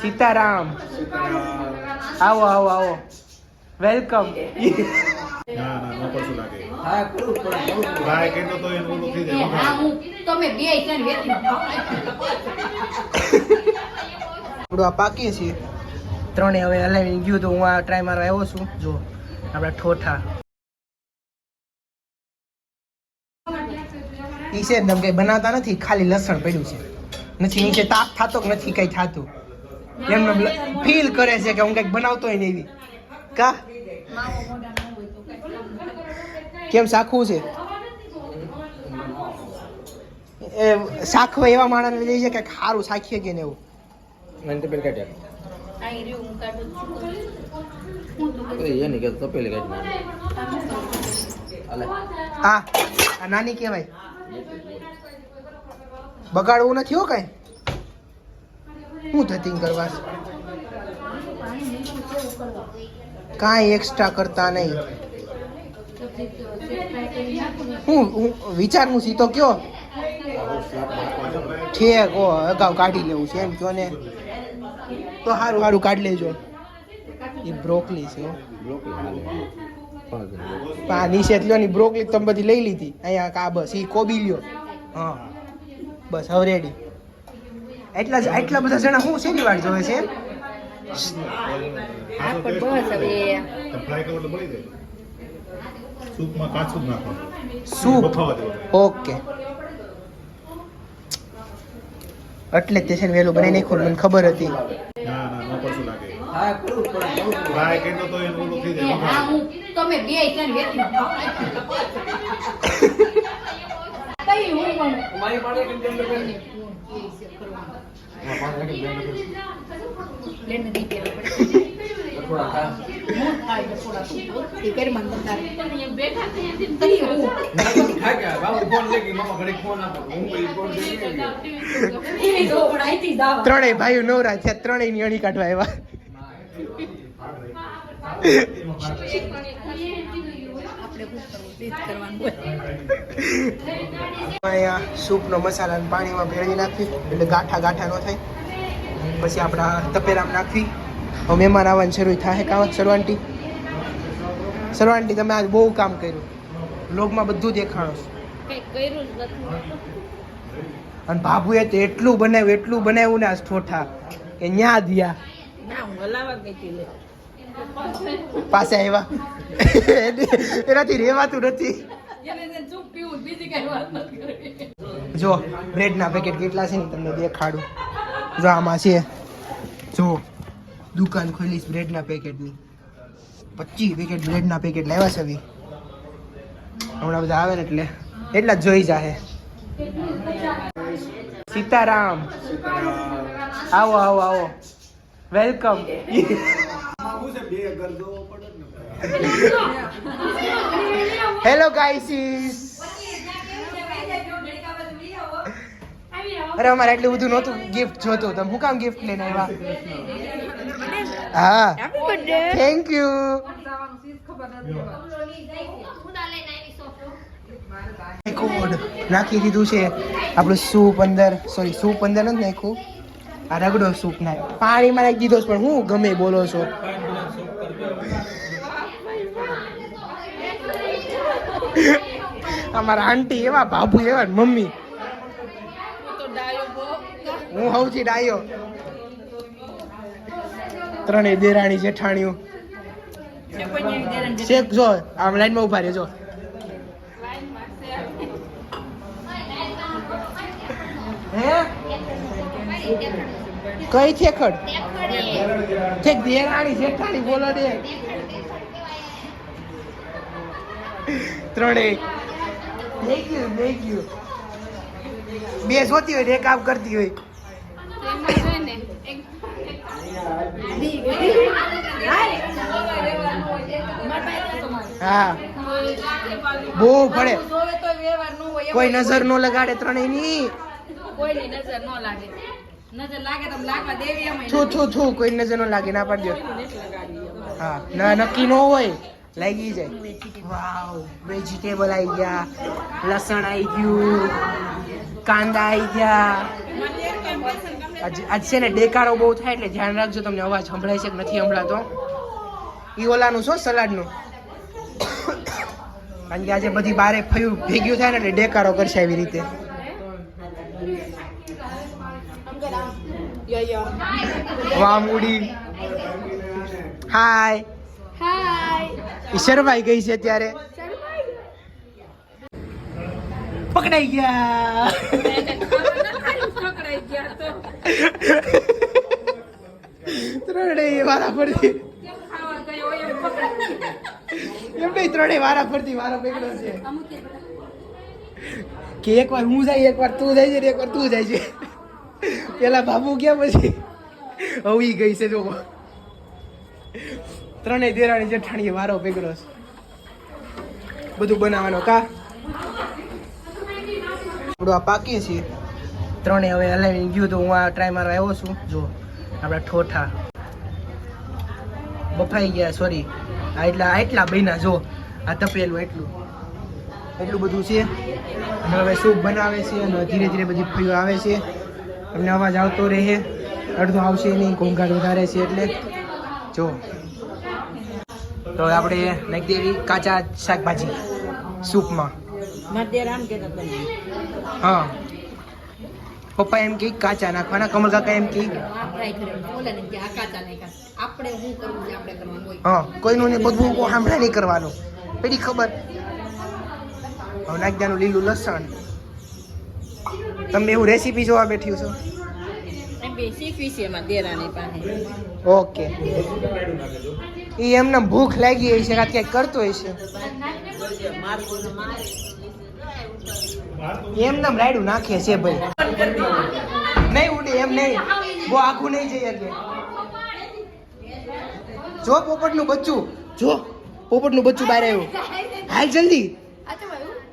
સીતારામ આવો આવો આવો વેલકમ પાકીએ છીએ ત્રણે હવે હલાવી ગયું તો હું આ ટ્રાય મારવા આવ્યો છું. જો આપણા ઠોઠા ઈ છે ને કઈ બનાવતા નથી, ખાલી લસણ પડ્યું છે, નથી નીચે તાપ થતો કે નથી કઈ થતું, એમને ફીલ કરે છે કે હું કઈક બનાવતો હોય ને એવી. કા કેમ શાખવું છે એ શાખવા એવા માણસને લઈ છે કે સારું શાખીએ કે ને એવું. મને તો પેલ કાઢ્યા હા આ નાની કહેવાય, બગાડવું નથી હો કઈ. હું ધતિંગ કરવા કાંઈ એક્સ્ટ્રા કરતા નહીં. હું વિચાર હું સીતો કયો ઠેક ઓ અગાઉ કાઢી લેવું છે એમ કયો ને તો સારું સારું કાઢી લેજો. એ બ્રોકલી છે નીચે લ્યો ની બ્રોકલી તમે બધી લઈ લીધી. અહીંયા કા બસ એ કોબી લ્યો. હા બસ હવે રેડી. એટલા બધા જણા હું શેની વાટ જોવે છે? Soup okay. એટલે જ તે છે ને વહેલું બનાવી નાખ્યું, મને ખબર હતી. ત્રણેય ભાઈઓ નવરા છે, ત્રણેય ની અણી કાઢવા આવ્યા. અહીંયા સૂપનો મસાલા પાણીમાં ભેળવી નાખવી એટલે ગાંઠા ગાંઠા ન થાય. પછી આપણા તપેલામાં નાખવી. હવે મહેમાન આવવાનું શરૂ થાય. કામ સરવાંટી તમે આજ બહુ કામ કર્યું, વ્લોગમાં બધું દેખાણો અને ભાભુએ તો એટલું બનાવ્યું ને આજ ઠોઠા કે ન્યા દિયા પાસે આવ્યા એનાથી રહેવાતું નથી. જો બ્રેડના પેકેટ કેટલા છે ને તમને દેખાડું. જો આમાં છે, જો દુકાન ખોલીશ બ્રેડના પેકેટની. 25 પેકેટ બ્રેડના પેકેટ લાવ્યા છે. હમણાં બધા આવે ને એટલે એટલા જ જોઈ જાહે. સીતારામ આવો આવો આવો વેલકમ. હેલો ગાઈસીસ. અરે અમારે એટલું બધું નહોતું ગિફ્ટ જોતું, તમે શું કામ ગિફ્ટ લઈને આવ્યા? હા થેન્ક યુ. નાખી દીધું છે આપણું સૂપ અંદર. સોરી સૂપ અંદર નથી નાખ્યું, આ રગડો સૂપ નાખ પાણીમાં નાખી દીધો પણ હું ગમે બોલો છો. અમારા આંટી એવા, બાબુ એવા, મમ્મી હું સૌથી ડાયો. ત્રણેય દેરાણી જેઠાણીઓ શેક. જો આમ લાઈનમાં ઉભા રહેજો. હે કઈ થેખડ ઠેક દેરાણી જેઠાણી બોલો દે. ત્રણેય થેન્ક યુ. બે જોતી હોય એક આપ કરતી હોય. હા બહુ પડે, કોઈ નજર નો લગાડે. ત્રણેય ની છું કોઈ નજર નો લાગે, ના પાડજો. હા ના નક્કી નો હોય, લાગી જાય. વાવ વેજીટેબલ આવી ગયા, લસણ આવી ગયું, કાંદા આવી ગયા, આજ છે ને ડેકારો બહુ થાય એટલે ધ્યાન રાખજો, તમને અવાજ સંભળાય છે કે નથી સંભળાતો. ઈ ઓલાનું શું સલાડનું, કારણ કે આજે બધી બારે ફયું ભેગ્યું થાય ને એટલે ડેકારો કરશે એવી રીતે. વામુડી હાય હાય શરમાઈ ગઈ છે અત્યારે. પકડાઈ ગયા. ત્રણેય વારા ફરતી એમ નહીં, ત્રણેય વારા ફરતી વારો પકડ્યો છે કે એકવાર હું જાય, એકવાર તું જાય છે, એકવાર તું જાય છે. પેલા બાબુ ગયા પછી હવી ગઈ છે. જો ત્રણેય દેરાણી જેઠાણીએ વારો પકડ્યો છે બધું બનાવવાનો. કા આપણું આ પાકી છે ત્રણે. હવે હલાવી ગયું તો હું આ ટ્રાય મારવા આવ્યો છું. જો આપણા ઠોઠા બફાઈ ગયા, સોરી એટલા બન્યા. જો આ તપેલું એટલું બધું છે. અને હવે સૂપ બનાવે છે અને ધીરે ધીરે બધી ફઈઓ આવે છે. તમને અવાજ આવતો રહે, અડધો આવશે નહીં, ઘોંઘાટ વધારે છે એટલે. જો તો આપણે નાખી દેવી કાચા શાકભાજી સૂપમાં. હા, પપ્પા એમ કે કાચા નાખવાના, કમલ કાકા એમ કે હા, કોઈનું નહીં બધું સાંભળે નહીં કરવાનું, પેલી ખબર. હવે નાખી દેવાનું લીલું લસણ. તમે એવું રેસીપી જોવા બેઠી છો? ઓકે, એ એમને ભૂખ લાગી હશે, કાંઈ ક્યાંક કરતો હશે. એમને રાયડું નાખે છે ભાઈ. નહીં ઉડે એમ નહીં, બહુ આખું નહીં જઈએ એટલે. જો પોપટનું બચ્ચું, જો પોપટનું બચ્ચું બહાર આવ્યું. હાલ જલ્દી.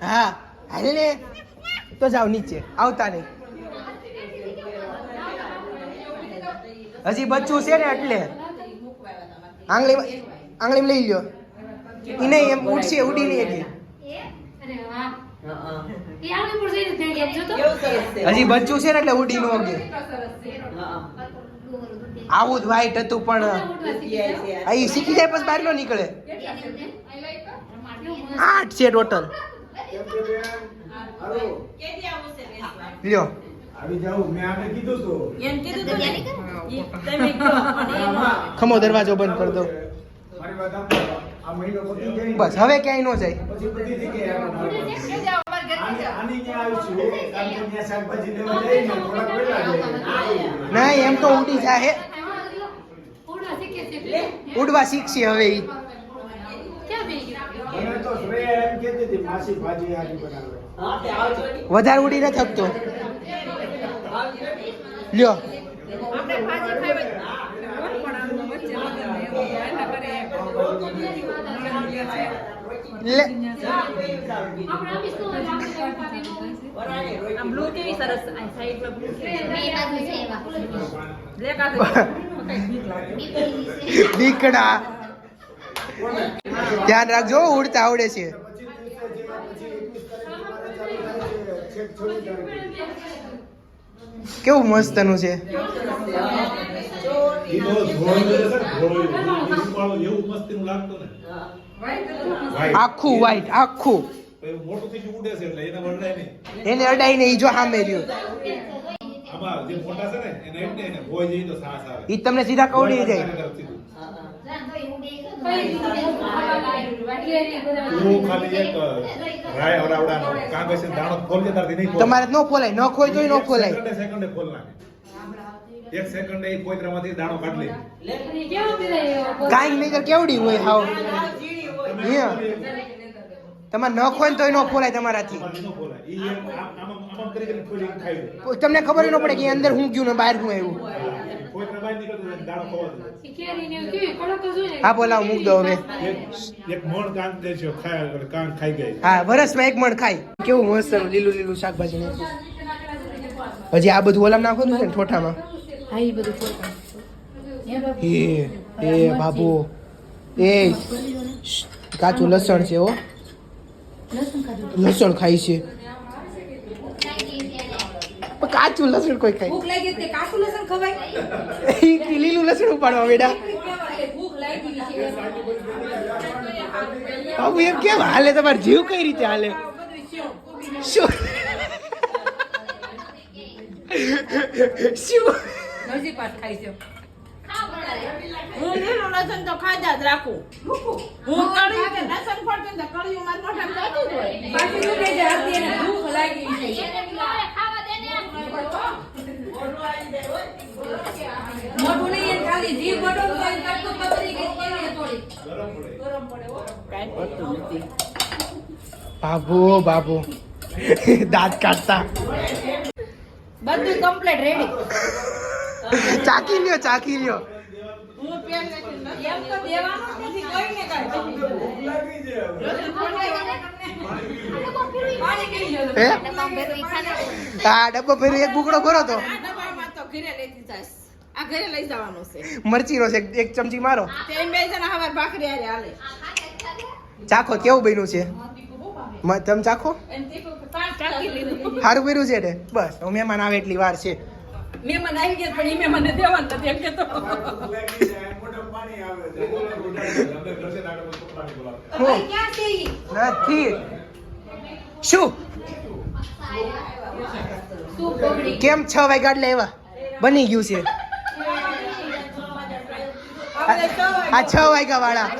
હા હાલ ને, તો જાઓ નીચે, આવતા નહીં. હજી બચ્ચું છે ને એટલે આંગળીમાં લઈ લ્યો. એ નહીં એમ ઉડશે, ઉડી નહીં એટલે. હજી બચ્ચું છે ને એટલે ઉડી નો અગે. આવું જ વ્હાઈટ હતું પણ અહીં શીખી જાય પછી બહાર નો નીકળે. 8 છે ટોટલ. લ્યો ખમો, દરવાજો બંધ કરી દો બસ. હવે ક્યાંય ન જાય. નહીં એમ તો ઉડી જાય, ઉડવા શીખશે હવે. વધારે ઉડી ન થકતો. લ્યો લે દીકડા ધ્યાન રાખજો, ઉડતા આવડે છે. કેવું મસ્ત નું છે. આખું વ્હાઈટ, આખું એને અડાઈ ને ઈ જો સામે રહ્યું. ઈ તમને સીધા કવડી જાય. તમારે ન ખોલાય, ન ખોય તોય ન ખોલાય. કાંઈ નહીં કેવડી હોય હાવ. તમારે ન ખોય તોય ન ખોલાય તમારાથી. તમને ખબર ન પડે કે અંદર હું ગયું ને બહાર હું આવ્યું. હા બોલાવ, મૂક દો હવે. હા, વરસમાં 1 મણ ખાય. કેવું મસ્ત લીલું લીલું શાકભાજી. હજી આ બધું ઓલામ નાખો છે ને ઠોઠામાં. એ બાબુ, એ કાચું લસણ છે. હો, લસણ ખાય છે. કાચું લસણ કોઈ ખાય ભૂખ લાગી તે કાચું લસણ ખવાય ઈ લીલું લસણ ઉપાડવા બેડા ભૂખ લાગી છે બાબુ એમ કેમ હાલે તમારે જીવ કઈ રીતે હાલે શું શું નજીક વાત ખાઈ છે હું લીલું લસણ તો ખાધા જ રાખું હું કળી કે લસણ ફરતે તો કળી માર મોઢામાં જતું જ હોય બાકી તો કે જે હતી એને ભૂખ લાગી છે મોઢું નહીં એને ખાલી જીભ મોઢું તો એ કરતો પતરી કે કેવી થોડી ગરમ પડે હો કાંઈ પડતું નથી બાબુ બાબુ દાંત કાઢતા બધું કમ્પ્લીટ રેડી ચાકી લ્યો હું પહેલેથી નથી એમ તો દેવાનું જ નથી કોઈને કાંઈ પાણી પી લ્યો હે આ ડબ્બો ફેરી એક બુકડો ભરો તો આ ડબ્બામાં તો ઘરે લેતી જાસ આ ઘરે લઈ જવાનું છે મરચીનો છે એક ચમચી મારો તે બે જણા હવાર ભાખરી હારે હાલે ચાખો કેવું બન્યું છે તમે ચાખો એમ તે ચાકી લીધું સારું કર્યું છે ને બસ હવે મહેમાન આવે એટલી વાર છે મહેમાન આવી ગયા પણ એ મહેમાનને દેવાનું નથી એમ કે તો હું ક્યાં છે ઈ? નથી શું શું પકડી કેમ 6 વાગ્યા એટલે એવા બની ગયું છે આ 6 વાગ્યા વાળા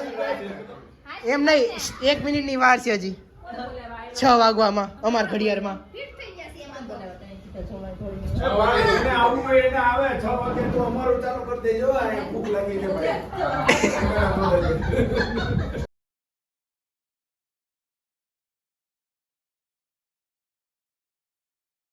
એમ નહીં 1 મિનિટની વાર છે હજી 6 વાગવામાં અમાર ઘડિયાળમાં એને આવું હોય એને આવે 6 વાગે તો અમારું ચાલુ કરી દેજો આ ભૂખ લાગી છે ભાઈ